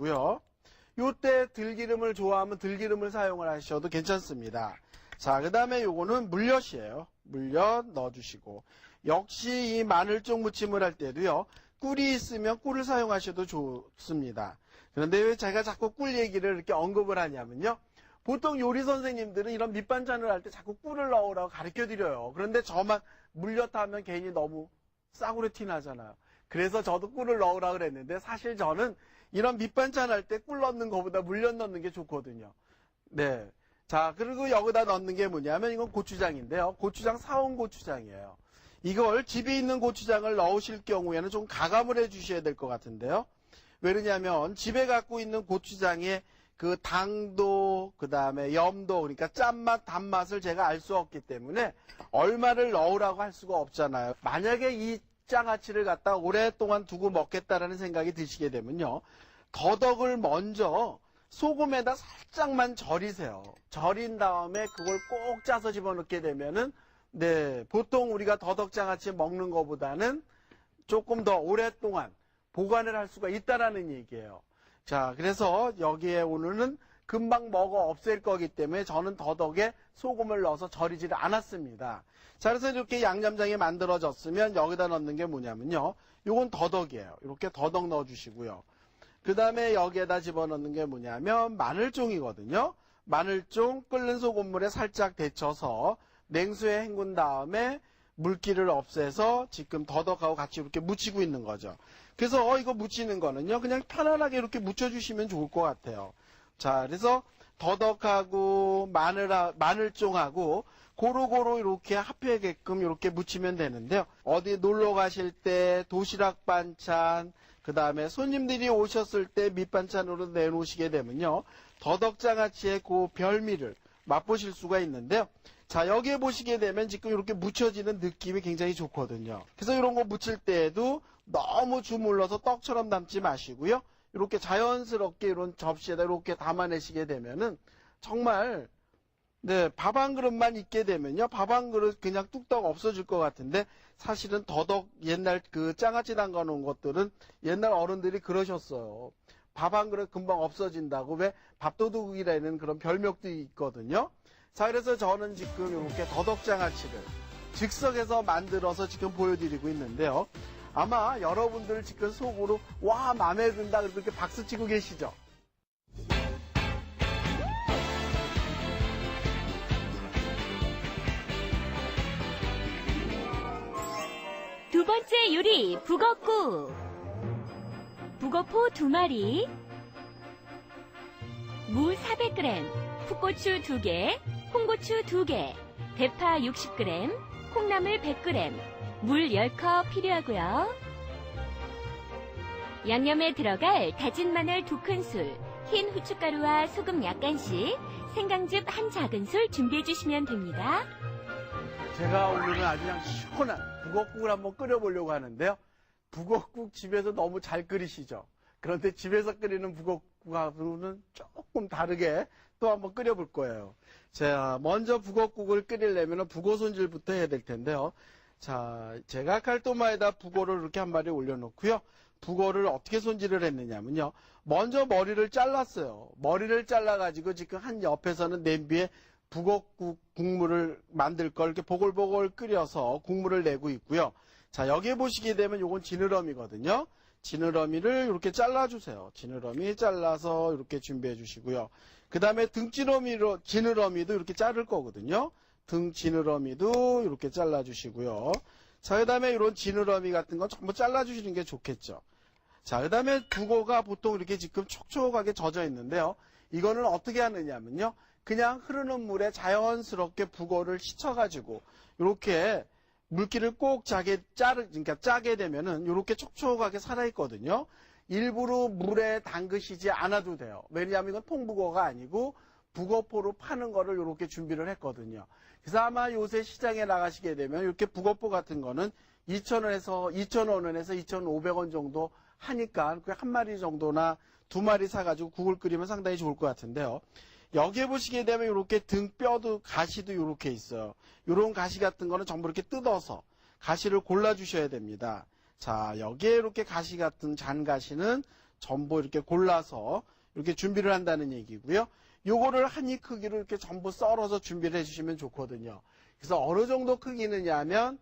고요. 요때 들기름을 좋아하면 들기름을 사용을 하셔도 괜찮습니다. 자, 그 다음에 요거는 물엿이에요. 물엿 넣어주시고, 역시 이 마늘종 무침을 할 때도요, 꿀이 있으면 꿀을 사용하셔도 좋습니다. 그런데 왜 제가 자꾸 꿀 얘기를 이렇게 언급을 하냐면요, 보통 요리 선생님들은 이런 밑반찬을 할 때 자꾸 꿀을 넣으라고 가르쳐 드려요. 그런데 저만 물엿 하면 괜히 너무 싸구려 티 나잖아요. 그래서 저도 꿀을 넣으라고 그랬는데, 사실 저는 이런 밑반찬 할 때 꿀 넣는 것보다 물엿 넣는 게 좋거든요. 네. 자, 그리고 여기다 넣는 게 뭐냐면 이건 고추장인데요. 고추장 사온 고추장이에요. 이걸 집에 있는 고추장을 넣으실 경우에는 좀 가감을 해 주셔야 될 것 같은데요. 왜냐면 집에 갖고 있는 고추장의 그 당도, 그 다음에 염도, 그러니까 짠맛, 단맛을 제가 알 수 없기 때문에 얼마를 넣으라고 할 수가 없잖아요. 만약에 이 장아찌를 갖다 오랫동안 두고 먹겠다라는 생각이 드시게 되면요, 더덕을 먼저 소금에다 살짝만 절이세요. 절인 다음에 그걸 꼭 짜서 집어넣게 되면은, 네, 보통 우리가 더덕장아찌 먹는 것보다는 조금 더 오랫동안 보관을 할 수가 있다라는 얘기예요. 자, 그래서 여기에 오늘은 금방 먹어 없앨 거기 때문에 저는 더덕에 소금을 넣어서 절이지를 않았습니다. 자, 그래서 이렇게 양념장이 만들어졌으면 여기다 넣는 게 뭐냐면요, 요건 더덕이에요. 이렇게 더덕 넣어주시고요. 그 다음에 여기에다 집어넣는 게 뭐냐면 마늘종이거든요. 마늘종 끓는 소금물에 살짝 데쳐서 냉수에 헹군 다음에 물기를 없애서 지금 더덕하고 같이 이렇게 묻히고 있는 거죠. 그래서 이거 묻히는 거는요, 그냥 편안하게 이렇게 묻혀주시면 좋을 것 같아요. 자, 그래서 더덕하고 마늘종하고 고루고루 이렇게 합해게끔 이렇게 묻히면 되는데요. 어디 놀러 가실 때 도시락 반찬, 그 다음에 손님들이 오셨을 때 밑반찬으로 내놓으시게 되면요, 더덕장아찌의 그 별미를 맛보실 수가 있는데요. 자, 여기에 보시게 되면 지금 이렇게 묻혀지는 느낌이 굉장히 좋거든요. 그래서 이런 거 묻힐 때에도 너무 주물러서 떡처럼 담지 마시고요, 이렇게 자연스럽게 이런 접시에다 이렇게 담아내시게 되면은 정말, 네, 밥 한 그릇만 있게 되면요, 밥 한 그릇 그냥 뚝딱 없어질 것 같은데, 사실은 더덕 옛날 그 장아찌 담가 놓은 것들은 옛날 어른들이 그러셨어요. 밥 한 그릇 금방 없어진다고. 왜? 밥도둑이라는 그런 별명도 있거든요. 자, 그래서 저는 지금 이렇게 더덕장아찌를 즉석에서 만들어서 지금 보여드리고 있는데요. 아마 여러분들 지금 속으로 와, 마음에 든다 그렇게 박수 치고 계시죠? 두 번째 요리, 북엇국. 북어포 2마리, 무 400g, 풋고추 2개, 홍고추 2개, 대파 60g, 콩나물 100g, 물 10컵 필요하고요. 양념에 들어갈 다진 마늘 2큰술, 흰 후춧가루와 소금 약간씩, 생강즙 1작은술 준비해 주시면 됩니다. 제가 오늘은 아주 그냥 시원한 북엇국을 한번 끓여보려고 하는데요. 북엇국 집에서 너무 잘 끓이시죠? 그런데 집에서 끓이는 북엇국하고는 조금 다르게 또 한번 끓여볼 거예요. 자, 먼저 북엇국을 끓이려면 북어 손질부터 해야 될 텐데요. 자, 제가 칼도마에다 북어를 이렇게 한 마리 올려놓고요. 북어를 어떻게 손질을 했느냐면요, 먼저 머리를 잘랐어요. 머리를 잘라가지고 지금 한 옆에서는 냄비에 북엇국 국물을 만들 걸 이렇게 보글보글 끓여서 국물을 내고 있고요. 자, 여기에 보시게 되면 요건 지느러미거든요. 지느러미를 이렇게 잘라주세요. 지느러미 잘라서 이렇게 준비해 주시고요. 그 다음에 지느러미도 이렇게 자를 거거든요. 등 지느러미도 이렇게 잘라주시고요. 자, 그 다음에 이런 지느러미 같은 건 전부 잘라주시는 게 좋겠죠. 자, 그 다음에 북어가 보통 이렇게 지금 촉촉하게 젖어 있는데요. 이거는 어떻게 하느냐면요, 그냥 흐르는 물에 자연스럽게 북어를 씻어가지고 이렇게 물기를 꼭 그러니까 짜게 되면은 이렇게 촉촉하게 살아있거든요. 일부러 물에 담그시지 않아도 돼요. 왜냐하면 이건 통북어가 아니고 북어포로 파는 거를 이렇게 준비를 했거든요. 그래서 아마 요새 시장에 나가시게 되면 이렇게 북어포 같은 거는 2,000원에서 2,500원 정도 하니까 그 한 마리 정도나 2마리 사가지고 국을 끓이면 상당히 좋을 것 같은데요. 여기에 보시게 되면 이렇게 등뼈도 가시도 이렇게 있어요. 이런 가시 같은 거는 전부 이렇게 뜯어서 가시를 골라주셔야 됩니다. 자, 여기에 이렇게 가시 같은 잔 가시는 전부 이렇게 골라서 이렇게 준비를 한다는 얘기고요. 요거를 한 입 크기로 이렇게 전부 썰어서 준비를 해주시면 좋거든요. 그래서 어느 정도 크기냐면은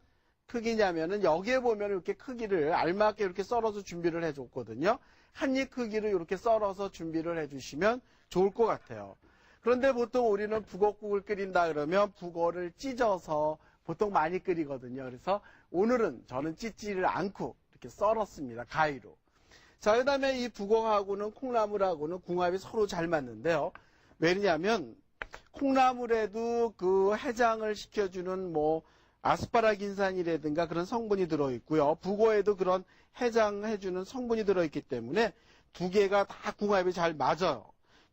여기에 보면 이렇게 크기를 알맞게 이렇게 썰어서 준비를 해줬거든요. 한 입 크기로 이렇게 썰어서 준비를 해주시면 좋을 것 같아요. 그런데 보통 우리는 북엇국을 끓인다 그러면 북어를 찢어서 보통 많이 끓이거든요. 그래서 오늘은 저는 찢지를 않고 이렇게 썰었습니다. 가위로. 자, 그 다음에 이 북어하고는 콩나물하고는 궁합이 서로 잘 맞는데요. 왜냐하면 콩나물에도 그 해장을 시켜주는 뭐 아스파라긴산이라든가 그런 성분이 들어있고요. 북어에도 그런 해장해주는 성분이 들어있기 때문에 두 개가 다 궁합이 잘 맞아요.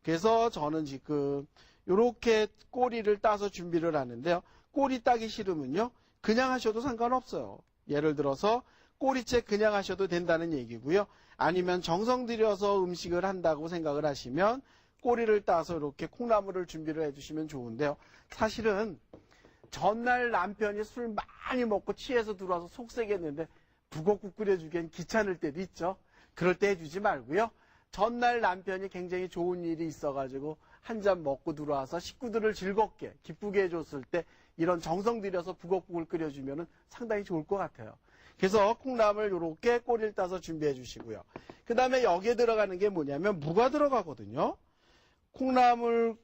그래서 저는 지금 이렇게 꼬리를 따서 준비를 하는데요. 꼬리 따기 싫으면요, 그냥 하셔도 상관없어요. 예를 들어서 꼬리채 그냥 하셔도 된다는 얘기고요. 아니면 정성 들여서 음식을 한다고 생각을 하시면 꼬리를 따서 이렇게 콩나물을 준비를 해주시면 좋은데요. 사실은 전날 남편이 술 많이 먹고 취해서 들어와서 속색했는데 북엇국 끓여주기엔 귀찮을 때도 있죠. 그럴 때 해주지 말고요. 전날 남편이 굉장히 좋은 일이 있어가지고 한 잔 먹고 들어와서 식구들을 즐겁게 기쁘게 해줬을 때 이런 정성 들여서 북엇국을 끓여주면 상당히 좋을 것 같아요. 그래서 콩나물 이렇게 꼬리를 따서 준비해 주시고요. 그 다음에 여기에 들어가는 게 뭐냐면 무가 들어가거든요. 콩나물,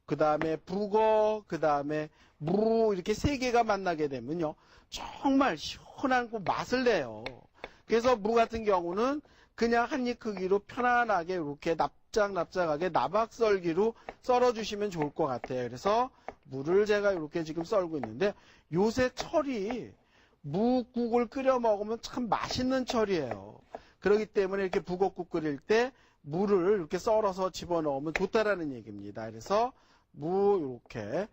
그 다음에 북어, 그 다음에 무 이렇게 세 개가 만나게 되면요. 정말 시원한 그 맛을 내요. 그래서 무 같은 경우는 그냥 한 입 크기로 편안하게 이렇게 납작납작하게 나박썰기로 썰어주시면 좋을 것 같아요. 그래서 무를 제가 이렇게 지금 썰고 있는데 요새 철이 무국을 끓여 먹으면 참 맛있는 철이에요. 그렇기 때문에 이렇게 북엇국 끓일 때 무를 이렇게 썰어서 집어넣으면 좋다라는 얘기입니다. 그래서 무 이렇게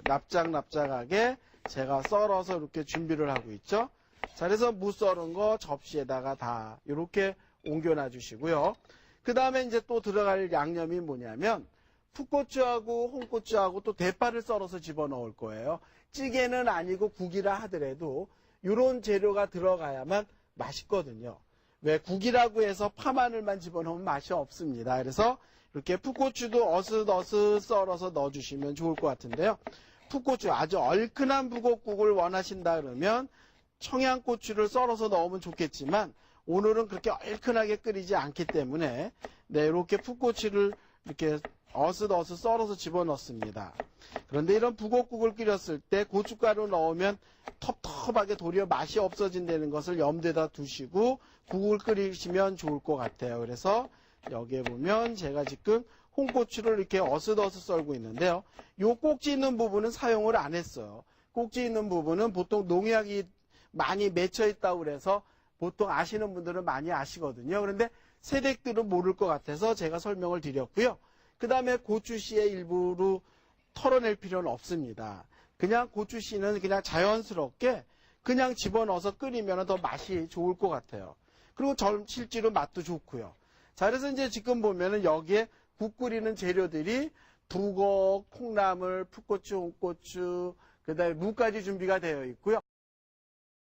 납작납작하게 제가 썰어서 이렇게 준비를 하고 있죠. 자, 그래서 무 썰은 거 접시에다가 다 이렇게 옮겨놔 주시고요. 그 다음에 이제 또 들어갈 양념이 뭐냐면 풋고추하고 홍고추하고 또 대파를 썰어서 집어넣을 거예요. 찌개는 아니고 국이라 하더라도 이런 재료가 들어가야만 맛있거든요. 왜 국이라고 해서 파마늘만 집어넣으면 맛이 없습니다. 그래서 이렇게 풋고추도 어슷어슷 썰어서 넣어주시면 좋을 것 같은데요. 풋고추 아주 얼큰한 북엇국을 원하신다 그러면 청양고추를 썰어서 넣으면 좋겠지만 오늘은 그렇게 얼큰하게 끓이지 않기 때문에 이렇게 풋고추를 이렇게 어슷어슷 썰어서 집어넣습니다. 그런데 이런 북엇국을 끓였을 때 고춧가루 넣으면 텁텁하게 도리어 맛이 없어진다는 것을 염두에다 두시고 국을 끓이시면 좋을 것 같아요. 그래서 여기에 보면 제가 지금 홍고추를 이렇게 어슷어슷 썰고 있는데요. 요 꼭지 있는 부분은 사용을 안 했어요. 꼭지 있는 부분은 보통 농약이 많이 맺혀 있다고 그래서 보통 아시는 분들은 많이 아시거든요. 그런데 새댁들은 모를 것 같아서 제가 설명을 드렸고요. 그 다음에 고추씨의 일부로 털어낼 필요는 없습니다. 그냥 고추씨는 그냥 자연스럽게 그냥 집어넣어서 끓이면 더 맛이 좋을 것 같아요. 그리고 실제로 맛도 좋고요. 자, 그래서 이제 지금 보면은 여기에 국 끓이는 재료들이 북어, 콩나물, 풋고추, 홍고추, 그 다음에 무까지 준비가 되어 있고요.